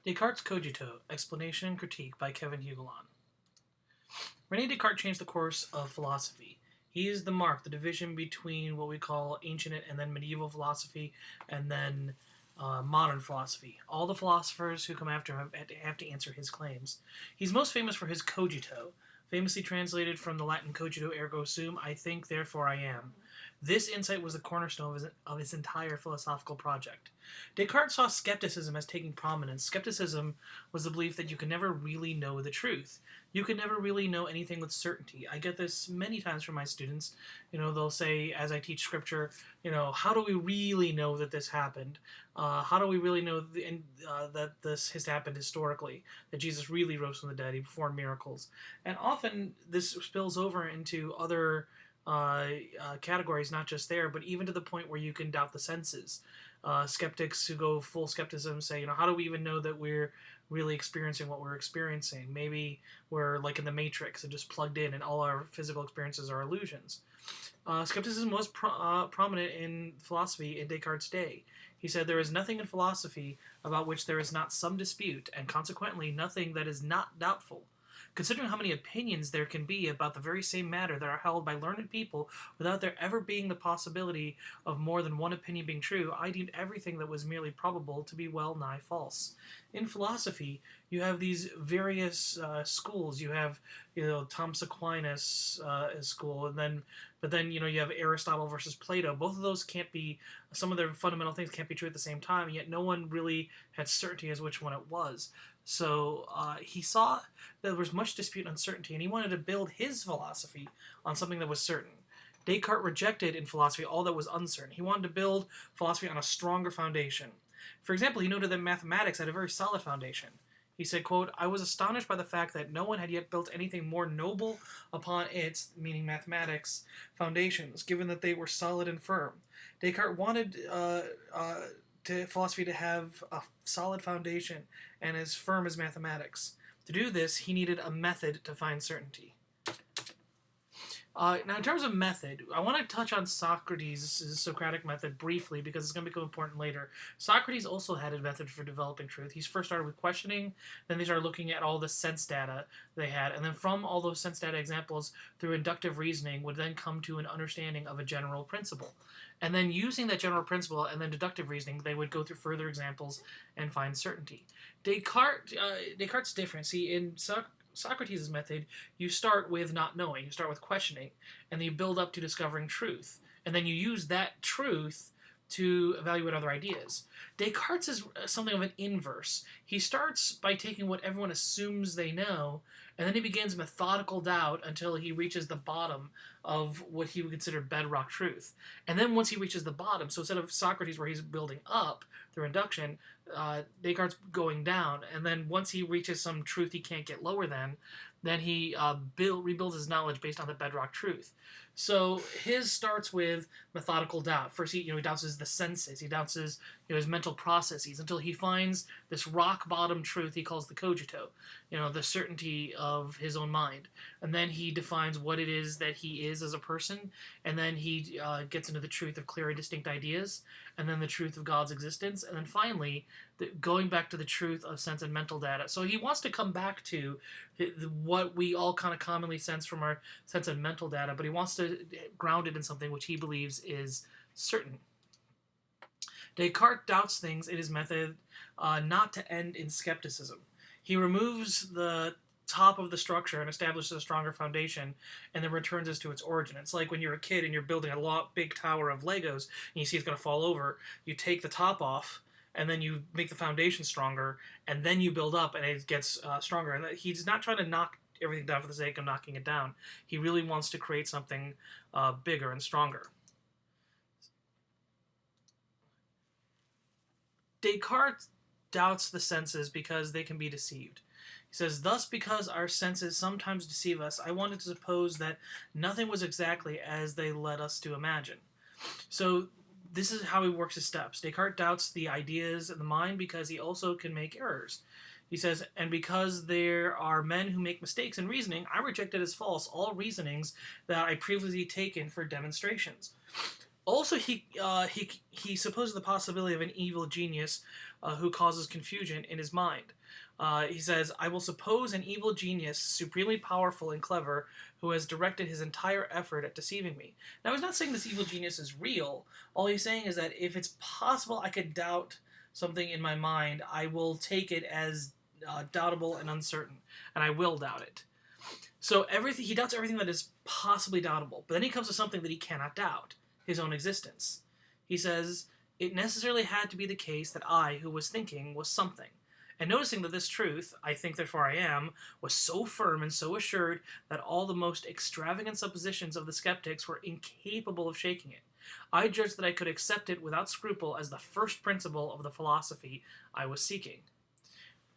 Descartes' Cogito, Explanation and Critique by Kevin Juguilon. René Descartes changed the course of philosophy. He is the mark, the division between what we call ancient and then medieval philosophy, and then modern philosophy. All the philosophers who come after him have to answer his claims. He's most famous for his Cogito, famously translated from the Latin cogito ergo sum, I think, therefore I am. This insight was the cornerstone of his entire philosophical project. Descartes saw skepticism as taking prominence. Skepticism was the belief that you can never really know the truth. You can never really know anything with certainty. I get this many times from my students. They'll say, as I teach scripture, how do we really know that this happened? How do we really know that this has happened historically? That Jesus really rose from the dead, he performed miracles. And often this spills over into other categories, not just there, but even to the point where you can doubt the senses. Skeptics who go full skepticism say, how do we even know that we're really experiencing what we're experiencing? Maybe we're like in the Matrix and just plugged in and all our physical experiences are illusions. Skepticism was prominent in philosophy in Descartes' day. He said, there is nothing in philosophy about which there is not some dispute, and consequently nothing that is not doubtful. Considering how many opinions there can be about the very same matter that are held by learned people without there ever being the possibility of more than one opinion being true, I deemed everything that was merely probable to be well nigh false. In philosophy, you have these various schools. You have, Thomas Aquinas' school, but then you have Aristotle versus Plato. Both of those can't be, some of their fundamental things can't be true at the same time, yet no one really had certainty as which one it was. So he saw that there was much dispute and uncertainty, and he wanted to build his philosophy on something that was certain. Descartes rejected in philosophy all that was uncertain. He wanted to build philosophy on a stronger foundation. For example, he noted that mathematics had a very solid foundation. He said, quote, I was astonished by the fact that no one had yet built anything more noble upon its, meaning mathematics, foundations, given that they were solid and firm. Descartes wanted philosophy to have a solid foundation and as firm as mathematics. To do this, he needed a method to find certainty. Now, in terms of method, I want to touch on Socrates' Socratic method briefly because it's going to become important later. Socrates also had a method for developing truth. He first started with questioning, then they started looking at all the sense data they had, and then from all those sense data examples, through inductive reasoning, would then come to an understanding of a general principle. And then using that general principle and then deductive reasoning, they would go through further examples and find certainty. Descartes' different. See, in Socrates' method, you start with not knowing, you start with questioning, and then you build up to discovering truth. And then you use that truth to evaluate other ideas. Descartes is something of an inverse. He starts by taking what everyone assumes they know, and then he begins methodical doubt until he reaches the bottom of what he would consider bedrock truth. And then once he reaches the bottom, so instead of Socrates where he's building up through induction, Descartes going down, and then once he reaches some truth he can't get lower than, then he rebuilds his knowledge based on the bedrock truth. So his starts with methodical doubt. First, he doubts the senses. He doubts his mental processes until he finds this rock bottom truth he calls the cogito, the certainty of his own mind. And then he defines what it is that he is as a person. And then he gets into the truth of clear and distinct ideas, and then the truth of God's existence, and then finally going back to the truth of sense and mental data. So he wants to come back to what we all kind of commonly sense from our sense and mental data, but he wants to ground it in something which he believes is certain. Descartes doubts things in his method not to end in skepticism. He removes the top of the structure and establishes a stronger foundation, and then returns us to its origin. It's like when you're a kid and you're building a big tower of Legos, and you see it's going to fall over. You take the top off, and then you make the foundation stronger, and then you build up, and it gets stronger. And he's not trying to knock everything down for the sake of knocking it down. He really wants to create something bigger and stronger. Descartes doubts the senses because they can be deceived. He says, thus, because our senses sometimes deceive us, I wanted to suppose that nothing was exactly as they led us to imagine. So this is how he works his steps. Descartes doubts the ideas in the mind because he also can make errors. He says, and because there are men who make mistakes in reasoning, I rejected as false all reasonings that I previously taken for demonstrations. Also, he supposes the possibility of an evil genius who causes confusion in his mind. He says, "I will suppose an evil genius, supremely powerful and clever, who has directed his entire effort at deceiving me." Now, he's not saying this evil genius is real. All he's saying is that if it's possible I could doubt something in my mind, I will take it as doubtable and uncertain, and I will doubt it. So he doubts everything that is possibly doubtable, but then he comes to something that he cannot doubt: his own existence. He says, "It necessarily had to be the case that I, who was thinking, was something. And noticing that this truth, I think therefore I am, was so firm and so assured that all the most extravagant suppositions of the skeptics were incapable of shaking it. I judged that I could accept it without scruple as the first principle of the philosophy I was seeking."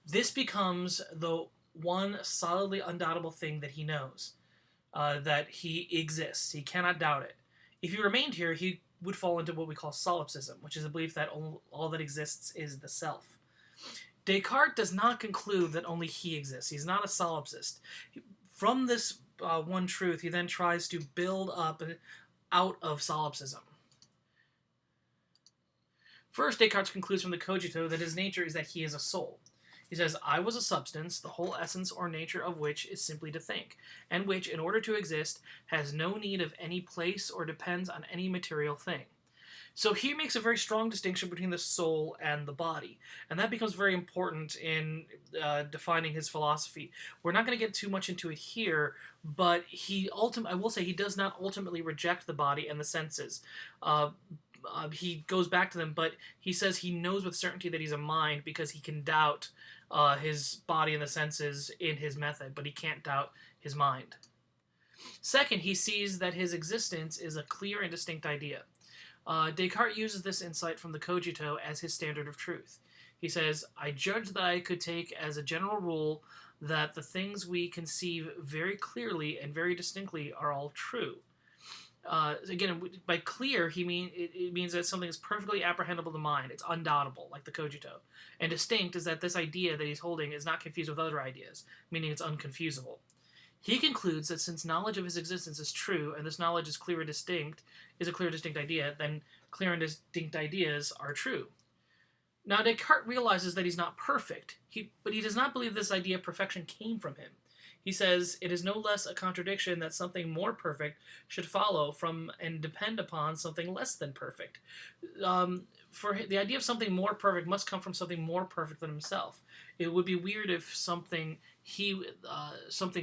This becomes the one solidly undoubtable thing that he knows, that he exists. He cannot doubt it. If he remained here, he would fall into what we call solipsism, which is a belief that all that exists is the self. Descartes does not conclude that only he exists. He's not a solipsist. From this one truth, he then tries to build up out of solipsism. First, Descartes concludes from the Cogito that his nature is that he is a soul. He says, "I was a substance, the whole essence or nature of which is simply to think, and which, in order to exist, has no need of any place or depends on any material thing." So he makes a very strong distinction between the soul and the body, and that becomes very important in defining his philosophy. We're not going to get too much into it here, but I will say he does not ultimately reject the body and the senses. He goes back to them, but he says he knows with certainty that he's a mind because he can doubt his body and the senses in his method, but he can't doubt his mind. Second, he sees that his existence is a clear and distinct idea. Descartes uses this insight from the Cogito as his standard of truth. He says, "I judge that I could take as a general rule that the things we conceive very clearly and very distinctly are all true." Again, by clear, it means that something is perfectly apprehendable to mind. It's undoubtable, like the Cogito. And distinct is that this idea that he's holding is not confused with other ideas, meaning it's unconfusable. He concludes that since knowledge of his existence is true, and this knowledge is a clear, distinct idea, then clear and distinct ideas are true. Now, Descartes realizes that he's not perfect, but he does not believe this idea of perfection came from him. He says, "It is no less a contradiction that something more perfect should follow from and depend upon something less than perfect." For the idea of something more perfect must come from something more perfect than himself. It would be weird if something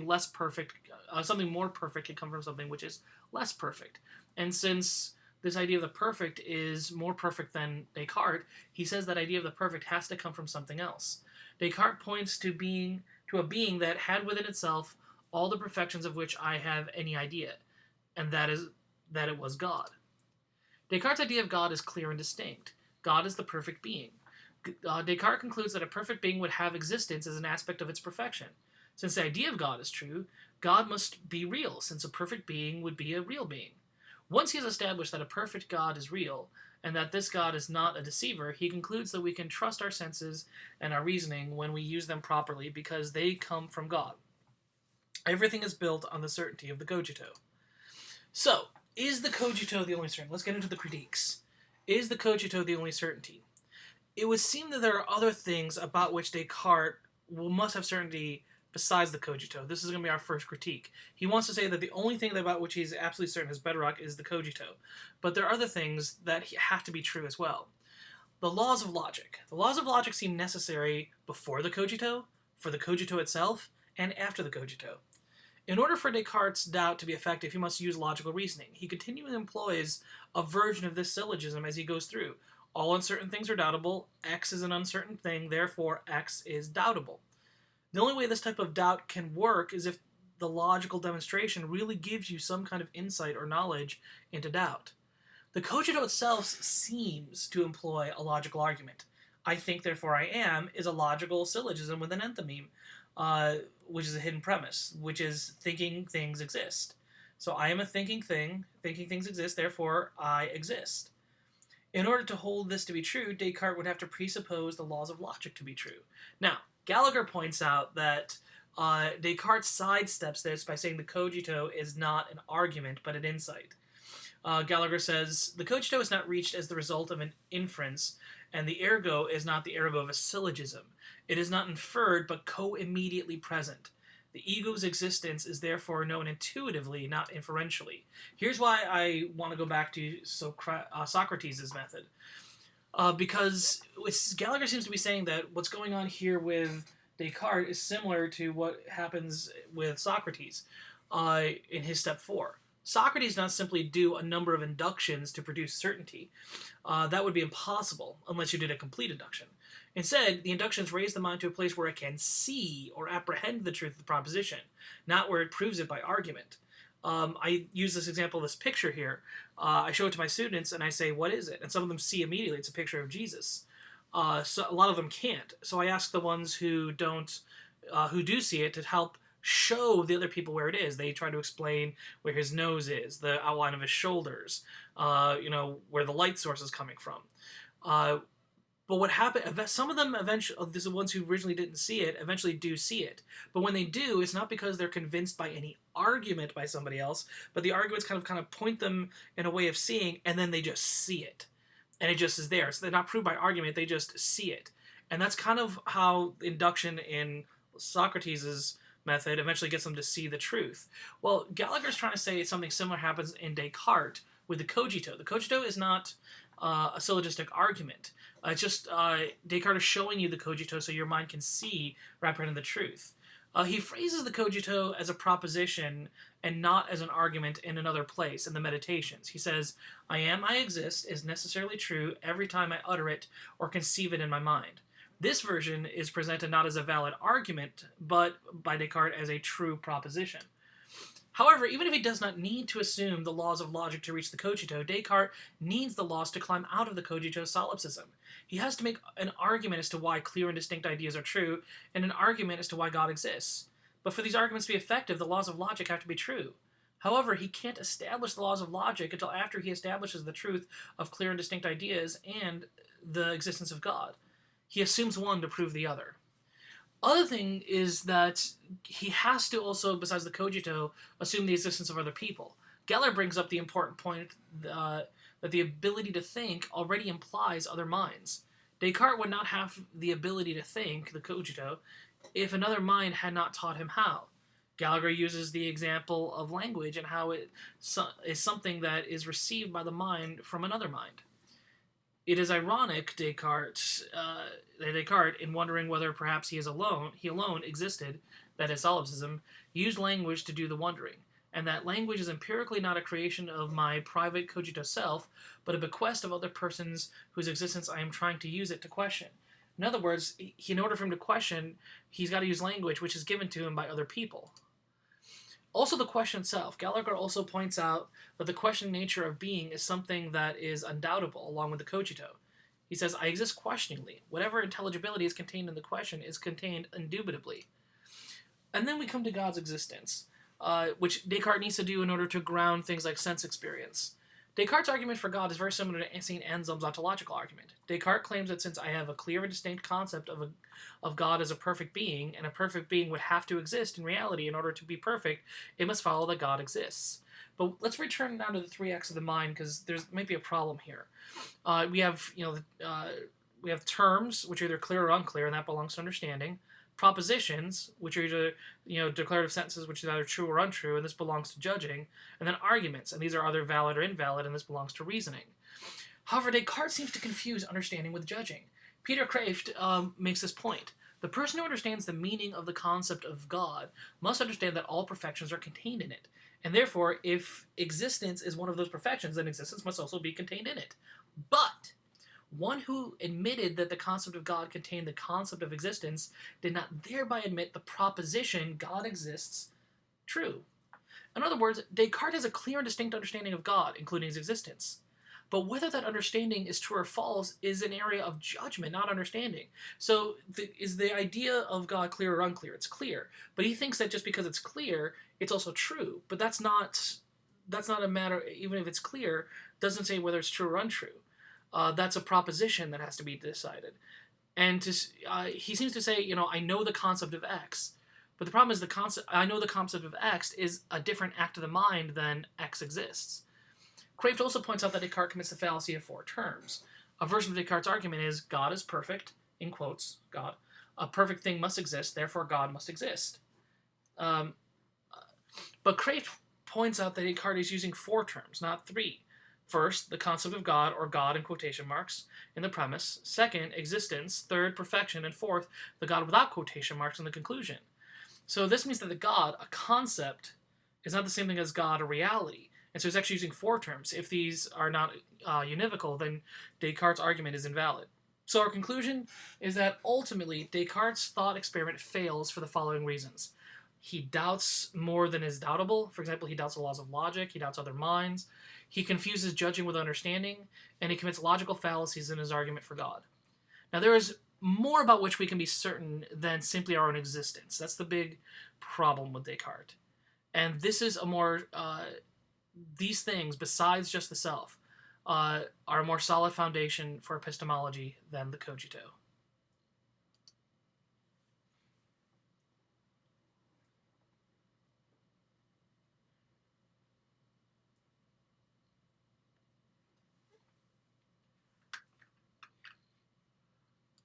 less perfect, something more perfect could come from something which is less perfect. And since this idea of the perfect is more perfect than Descartes, he says that idea of the perfect has to come from something else. Descartes points to a being that had within itself all the perfections of which I have any idea, and that it was God. Descartes' idea of God is clear and distinct. God is the perfect being. Descartes concludes that a perfect being would have existence as an aspect of its perfection. Since the idea of God is true, God must be real, since a perfect being would be a real being. Once he has established that a perfect God is real, and that this God is not a deceiver, he concludes that we can trust our senses and our reasoning when we use them properly because they come from God. Everything is built on the certainty of the Cogito. So, is the Cogito the only certainty? Let's get into the critiques. Is the Cogito the only certainty? It would seem that there are other things about which Descartes must have certainty besides the Cogito. This is going to be our first critique. He wants to say that the only thing about which he's absolutely certain as bedrock is the Cogito. But there are other things that have to be true as well. The laws of logic. The laws of logic seem necessary before the Cogito, for the Cogito itself, and after the Cogito. In order for Descartes' doubt to be effective, he must use logical reasoning. He continually employs a version of this syllogism as he goes through. All uncertain things are doubtable. X is an uncertain thing, therefore X is doubtable. The only way this type of doubt can work is if the logical demonstration really gives you some kind of insight or knowledge into doubt. The Cogito itself seems to employ a logical argument. I think, therefore I am, is a logical syllogism with an enthymeme, which is a hidden premise, which is thinking things exist. So I am a thinking thing, thinking things exist, therefore I exist. In order to hold this to be true, Descartes would have to presuppose the laws of logic to be true. Now, Gallagher points out that Descartes sidesteps this by saying the Cogito is not an argument, but an insight. Gallagher says, the cogito is not reached as the result of an inference, and the ergo is not the ergo of a syllogism. It is not inferred, but co-immediately present. The ego's existence is therefore known intuitively, not inferentially. Here's why I want to go back to Socrates' method. Because Gallagher seems to be saying that what's going on here with Descartes is similar to what happens with Socrates in his step 4. Socrates does not simply do a number of inductions to produce certainty. That would be impossible unless you did a complete induction. Instead, the inductions raise the mind to a place where it can see or apprehend the truth of the proposition, not where it proves it by argument. I use this example, this picture here. I show it to my students and I say, what is it? And some of them see immediately it's a picture of Jesus. So a lot of them can't. So I ask the ones who don't, who do see it, to help show the other people where it is. They try to explain where his nose is, the outline of his shoulders, where the light source is coming from. But what happened, some of them eventually, the ones who originally didn't see it, eventually do see it. But when they do, it's not because they're convinced by any argument by somebody else, but the arguments kind of point them in a way of seeing, and then they just see it. And it just is there. So they're not proved by argument, they just see it. And that's kind of how induction in Socrates' method eventually gets them to see the truth. Well, Gallagher's trying to say something similar happens in Descartes with the cogito. The cogito is not a syllogistic argument. It's just Descartes is showing you the cogito so your mind can see or apprehend the truth. He phrases the cogito as a proposition and not as an argument in another place in the Meditations. He says, I am, I exist is necessarily true every time I utter it or conceive it in my mind. This version is presented not as a valid argument, but by Descartes as a true proposition. However, even if he does not need to assume the laws of logic to reach the cogito, Descartes needs the laws to climb out of the cogito solipsism. He has to make an argument as to why clear and distinct ideas are true, and an argument as to why God exists. But for these arguments to be effective, the laws of logic have to be true. However, he can't establish the laws of logic until after he establishes the truth of clear and distinct ideas and the existence of God. He assumes one to prove the other. Other thing is that he has to also, besides the cogito, assume the existence of other people. Geller brings up the important point that the ability to think already implies other minds. Descartes would not have the ability to think, the cogito, if another mind had not taught him how. Gallagher uses the example of language and how it is something that is received by the mind from another mind. It is ironic, Descartes, in wondering whether perhaps he alone existed, that is solipsism, used language to do the wondering, and that language is empirically not a creation of my private cogito self, but a bequest of other persons whose existence I am trying to use it to question. In other words, in order for him to question, he's got to use language which is given to him by other people. Also, the question itself. Gallagher also points out that the question nature of being is something that is undoubtable, along with the cogito. He says, I exist questioningly. Whatever intelligibility is contained in the question is contained indubitably. And then we come to God's existence, which Descartes needs to do in order to ground things like sense experience. Descartes' argument for God is very similar to St. Anselm's ontological argument. Descartes claims that since I have a clear and distinct concept of God as a perfect being, and a perfect being would have to exist in reality in order to be perfect, it must follow that God exists. But let's return now to the three acts of the mind, because there might be a problem here. We have terms, which are either clear or unclear, and that belongs to understanding. Propositions, which are either declarative sentences, which is either true or untrue, and this belongs to judging, and then arguments, and these are either valid or invalid, and this belongs to reasoning. However, Descartes seems to confuse understanding with judging. Peter Kraft makes this point. The person who understands the meaning of the concept of God must understand that all perfections are contained in it, and therefore, if existence is one of those perfections, then existence must also be contained in it. But one who admitted that the concept of God contained the concept of existence did not thereby admit the proposition God exists true. In other words, Descartes has a clear and distinct understanding of God, including his existence. But whether that understanding is true or false is an area of judgment, not understanding. So is the idea of God clear or unclear? It's clear. But he thinks that just because it's clear, it's also true. But that's not a matter, even if it's clear, doesn't say whether it's true or untrue. That's a proposition that has to be decided. And he seems to say, I know the concept of X. But the problem is I know the concept of X is a different act of the mind than X exists. Kraft also points out that Descartes commits the fallacy of four terms. A version of Descartes' argument is God is perfect, in quotes, God. A perfect thing must exist, therefore God must exist. But Kraft points out that Descartes is using four terms, not three. First, the concept of God, or God in quotation marks, in the premise. Second, existence. Third, perfection. And fourth, the God without quotation marks in the conclusion. So this means that the God, a concept, is not the same thing as God, a reality. And so he's actually using four terms. If these are not univocal, then Descartes' argument is invalid. So our conclusion is that ultimately Descartes' thought experiment fails for the following reasons. He doubts more than is doubtable. For example, he doubts the laws of logic. He doubts other minds. He confuses judging with understanding. And he commits logical fallacies in his argument for God. Now, there is more about which we can be certain than simply our own existence. That's the big problem with Descartes. And this is a more... these things, besides just the self, are a more solid foundation for epistemology than the Cogito.